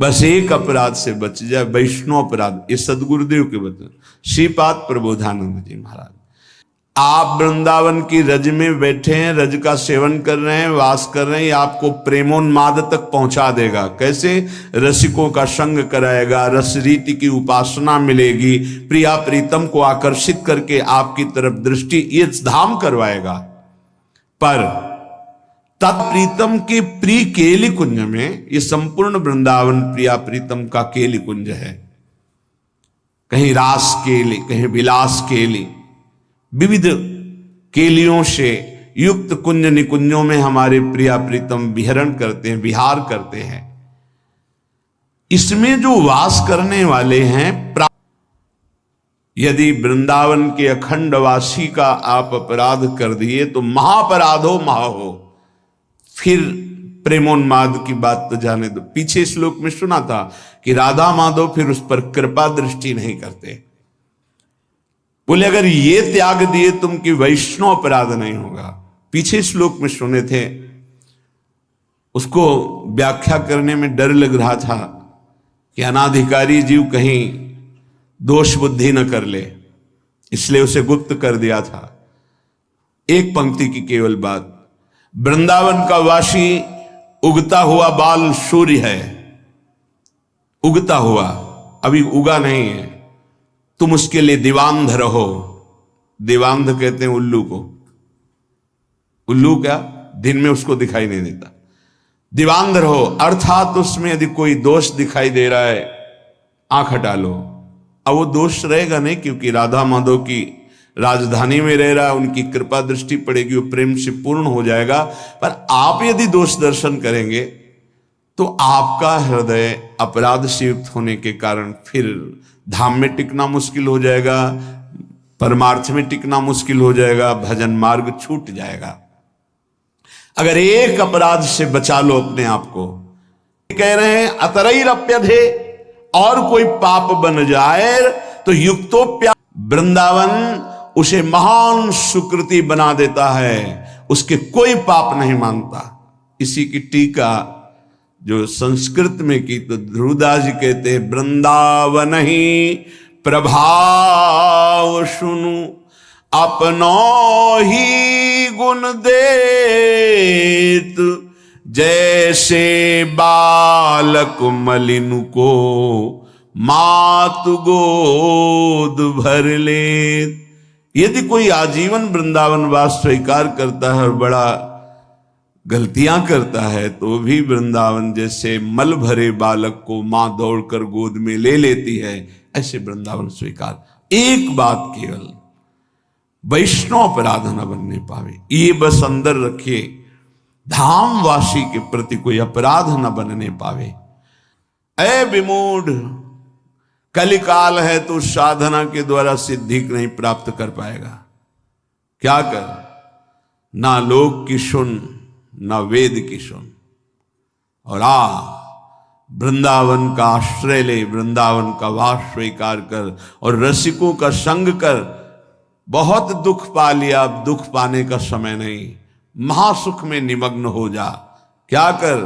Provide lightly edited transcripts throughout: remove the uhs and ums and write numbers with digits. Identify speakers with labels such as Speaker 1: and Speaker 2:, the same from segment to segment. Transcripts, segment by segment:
Speaker 1: बस एक अपराध से बच जाए, वैष्णव अपराध। ये सदगुरुदेव के वचन, श्रीपाद प्रबोधानंद जी महाराज। आप वृंदावन की रज में बैठे हैं, रज का सेवन कर रहे हैं, वास कर रहे हैं, ये आपको प्रेमोन्माद तक पहुंचा देगा। कैसे? रसिकों का संग कराएगा, रस रीति की उपासना मिलेगी, प्रिया प्रीतम को आकर्षित करके आपकी तरफ दृष्टि, ये धाम करवाएगा। पर तत्प्रीतम के प्रिय केली कुंज में, ये संपूर्ण वृंदावन प्रिया प्रीतम का केली कुंज है। कहीं रास केली, कहीं विलास केली, विविध केलियों से युक्त कुंज निकुंजों में हमारे प्रिया प्रीतम विहरण करते हैं, विहार करते हैं। इसमें जो वास करने वाले हैं, यदि वृंदावन के अखंड वासी का आप अपराध कर दिए तो महापराधो महा हो। फिर प्रेमोन्माद की बात तो जाने दो। पीछे श्लोक में सुना था कि राधा माधव फिर उस पर कृपा दृष्टि नहीं करते। बोले अगर ये त्याग दिए तुम कि वैष्णव अपराध नहीं होगा। पीछे श्लोक में सुने थे, उसको व्याख्या करने में डर लग रहा था कि अनाधिकारी जीव कहीं दोष बुद्धि न कर ले, इसलिए उसे गुप्त कर दिया था। एक पंक्ति की केवल बात, वृंदावन का वासी उगता हुआ बाल सूर्य है, उगता हुआ, अभी उगा नहीं है। तुम उसके लिए दिवांध रहो। दिवांध कहते हैं उल्लू को। उल्लू क्या? दिन में उसको दिखाई नहीं देता। दिवांध रहो अर्थात उसमें यदि कोई दोष दिखाई दे रहा है, आंख हटा लो। अब वो दोष रहेगा नहीं, क्योंकि राधा माधव की राजधानी में रह रहा है, उनकी कृपा दृष्टि पड़ेगी, वो प्रेम से पूर्ण हो जाएगा। पर आप यदि दोष दर्शन करेंगे तो आपका हृदय अपराध से युक्त होने के कारण फिर धाम में टिकना मुश्किल हो जाएगा, परमार्थ में टिकना मुश्किल हो जाएगा, भजन मार्ग छूट जाएगा। अगर एक अपराध से बचा लो अपने आप को, कह रहे हैं अतरैरप्यधे, और कोई पाप बन जाए तो युक्तोप्या, वृंदावन उसे महान सुकृति बना देता है, उसके कोई पाप नहीं मानता। इसी की टीका जो संस्कृत में की तो ध्रुवदास जी कहते हैं, वृंदावन ही प्रभाव सुनु अपनो ही गुण देत, जैसे बालक मलिन को मातु गोद भर ले। यदि कोई आजीवन वृंदावन वास स्वीकार करता है और बड़ा गलतियां करता है, तो भी वृंदावन जैसे मल भरे बालक को मां दौड़कर गोद में ले लेती है, ऐसे वृंदावन स्वीकार। एक बात केवल, वैष्णव अपराध न बनने पावे, ये बस अंदर रखिए, धामवासी के प्रति कोई अपराध न बनने पावे। ऐ विमूढ़, कलिकाल है तो साधना के द्वारा सिद्धि नहीं प्राप्त कर पाएगा। क्या कर? ना लोक की सुन, ना वेद की सुन, और वृंदावन का आश्रय ले, वृंदावन का वास स्वीकार कर और रसिकों का संग कर। बहुत दुख पा लिया, अब दुख पाने का समय नहीं, महासुख में निमग्न हो जा। क्या कर?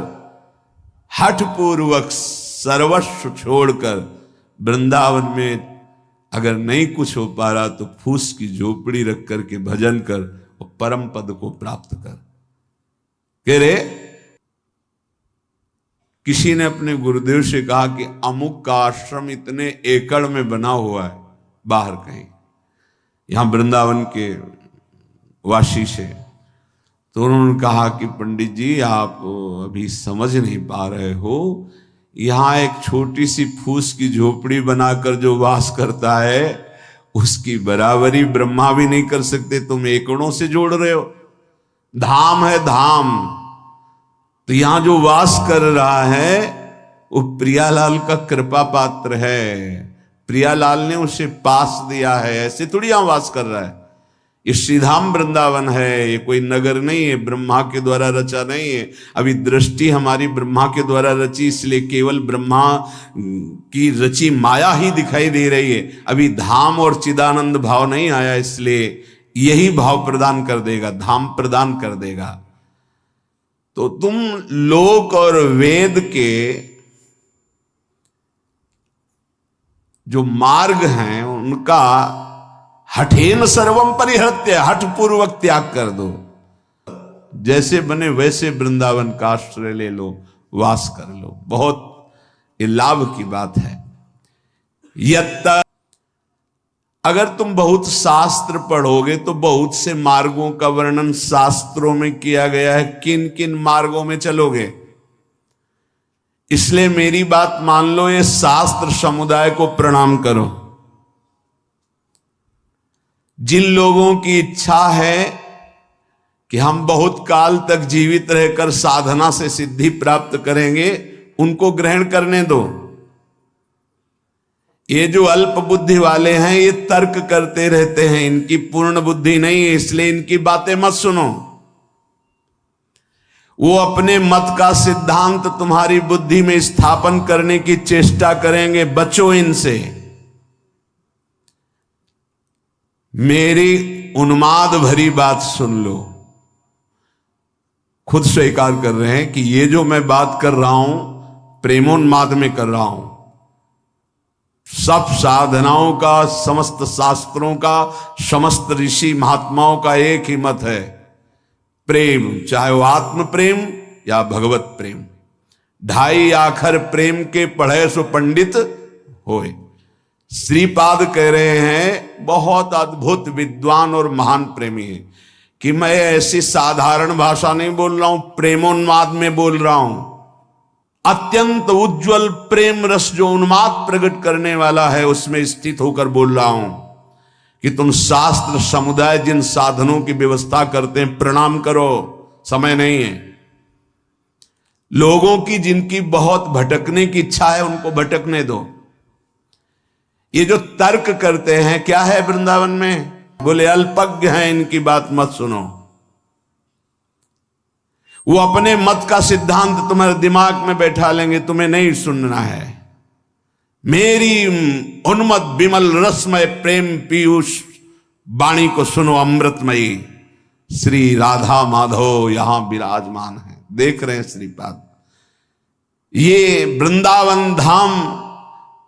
Speaker 1: हठ पूर्वक सर्वस्व छोड़कर वृंदावन में अगर नहीं कुछ हो पा रहा तो फूस की झोपड़ी रख करके भजन कर और परम पद को प्राप्त कर। कह रहे, किसी ने अपने गुरुदेव से कहा कि अमुक का आश्रम इतने एकड़ में बना हुआ है बाहर कहीं, यहां वृंदावन के वासी से। तो उन्होंने कहा कि पंडित जी आप अभी समझ नहीं पा रहे हो, यहां एक छोटी सी फूस की झोपड़ी बनाकर जो वास करता है उसकी बराबरी ब्रह्मा भी नहीं कर सकते, तुम एकड़ों से जोड़ रहे हो। धाम है धाम। तो यहां जो वास कर रहा है वो प्रियालाल का कृपा पात्र है, प्रियालाल ने उसे पास दिया है, ऐसे थोड़ी यहां वास कर रहा है। ये श्रीधाम वृंदावन है, ये कोई नगर नहीं है, ब्रह्मा के द्वारा रचा नहीं है। अभी दृष्टि हमारी ब्रह्मा के द्वारा रची, इसलिए केवल ब्रह्मा की रची माया ही दिखाई दे रही है। अभी धाम और चिदानंद भाव नहीं आया, इसलिए यही भाव प्रदान कर देगा, धाम प्रदान कर देगा। तो तुम लोक और वेद के जो मार्ग हैं उनका हठेन सर्वम परिहृत्य, हठ पूर्वक त्याग कर दो। जैसे बने वैसे वृंदावन का आश्रय ले लो, वास कर लो। बहुत ये लाभ की बात है। यत्त, अगर तुम बहुत शास्त्र पढ़ोगे तो बहुत से मार्गों का वर्णन शास्त्रों में किया गया है, किन किन मार्गों में चलोगे। इसलिए मेरी बात मान लो, ये शास्त्र समुदाय को प्रणाम करो। जिन लोगों की इच्छा है कि हम बहुत काल तक जीवित रहकर साधना से सिद्धि प्राप्त करेंगे, उनको ग्रहण करने दो। ये जो अल्प बुद्धि वाले हैं ये तर्क करते रहते हैं, इनकी पूर्ण बुद्धि नहीं है, इसलिए इनकी बातें मत सुनो। वो अपने मत का सिद्धांत तुम्हारी बुद्धि में स्थापन करने की चेष्टा करेंगे, बचो इनसे। मेरी उन्माद भरी बात सुन लो। खुद स्वीकार कर रहे हैं कि ये जो मैं बात कर रहा हूं प्रेमोन्माद में कर रहा हूं। सब साधनाओं का, समस्त शास्त्रों का, समस्त ऋषि महात्माओं का एक ही मत है, प्रेम, चाहे वो आत्म प्रेम या भगवत प्रेम। ढाई आखर प्रेम के पढ़े सो पंडित होए। श्रीपाद कह रहे हैं, बहुत अद्भुत विद्वान और महान प्रेमी है, कि मैं ऐसी साधारण भाषा नहीं बोल रहा हूं, प्रेमोन्माद में बोल रहा हूं। अत्यंत उज्जवल प्रेम रस जो उन्माद प्रकट करने वाला है, उसमें स्थित होकर बोल रहा हूं कि तुम शास्त्र समुदाय जिन साधनों की व्यवस्था करते हैं, प्रणाम करो। समय नहीं है। लोगों की जिनकी बहुत भटकने की इच्छा है, उनको भटकने दो। ये जो तर्क करते हैं, क्या है वृंदावन में? बोले अल्पज्ञ हैं, इनकी बात मत सुनो। वो अपने मत का सिद्धांत तुम्हारे दिमाग में बैठा लेंगे, तुम्हें नहीं सुनना है। मेरी उन्मत्त विमल रसमय प्रेम पीयूष वाणी को सुनो, अमृतमयी। श्री राधा माधव यहां विराजमान है, देख रहे हैं श्रीपाद। ये वृंदावन धाम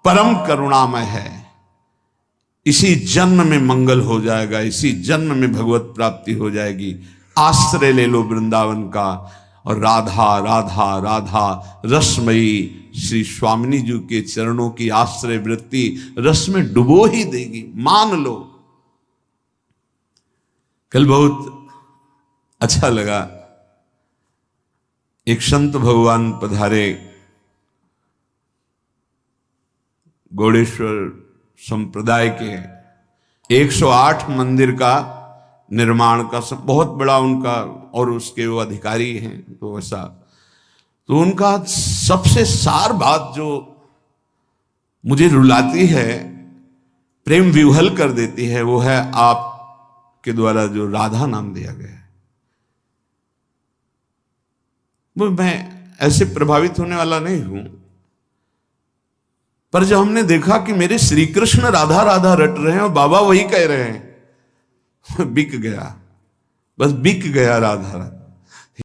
Speaker 1: परम करुणामय है। इसी जन्म में मंगल हो जाएगा, इसी जन्म में भगवत प्राप्ति हो जाएगी। आश्रय ले लो वृंदावन का, और राधा राधा राधा रसमयी श्री स्वामिनी जी के चरणों की आश्रय वृत्ति रस में डुबो ही देगी, मान लो। कल बहुत अच्छा लगा, एक संत भगवान पधारे, गौड़ेश्वर संप्रदाय के 108 मंदिर का निर्माण का सब बहुत बड़ा उनका, और उसके वो अधिकारी हैं, तो ऐसा तो उनका सबसे सार बात जो मुझे रुलाती है, प्रेम विह्वल कर देती है, वो है आपके द्वारा जो राधा नाम दिया गया है। वो मैं ऐसे प्रभावित होने वाला नहीं हूं, पर जब हमने देखा कि मेरे श्री कृष्ण राधा राधा रट रहे हैं और बाबा वही कह रहे हैं, बिक गया, बस बिक गया राधा राधा।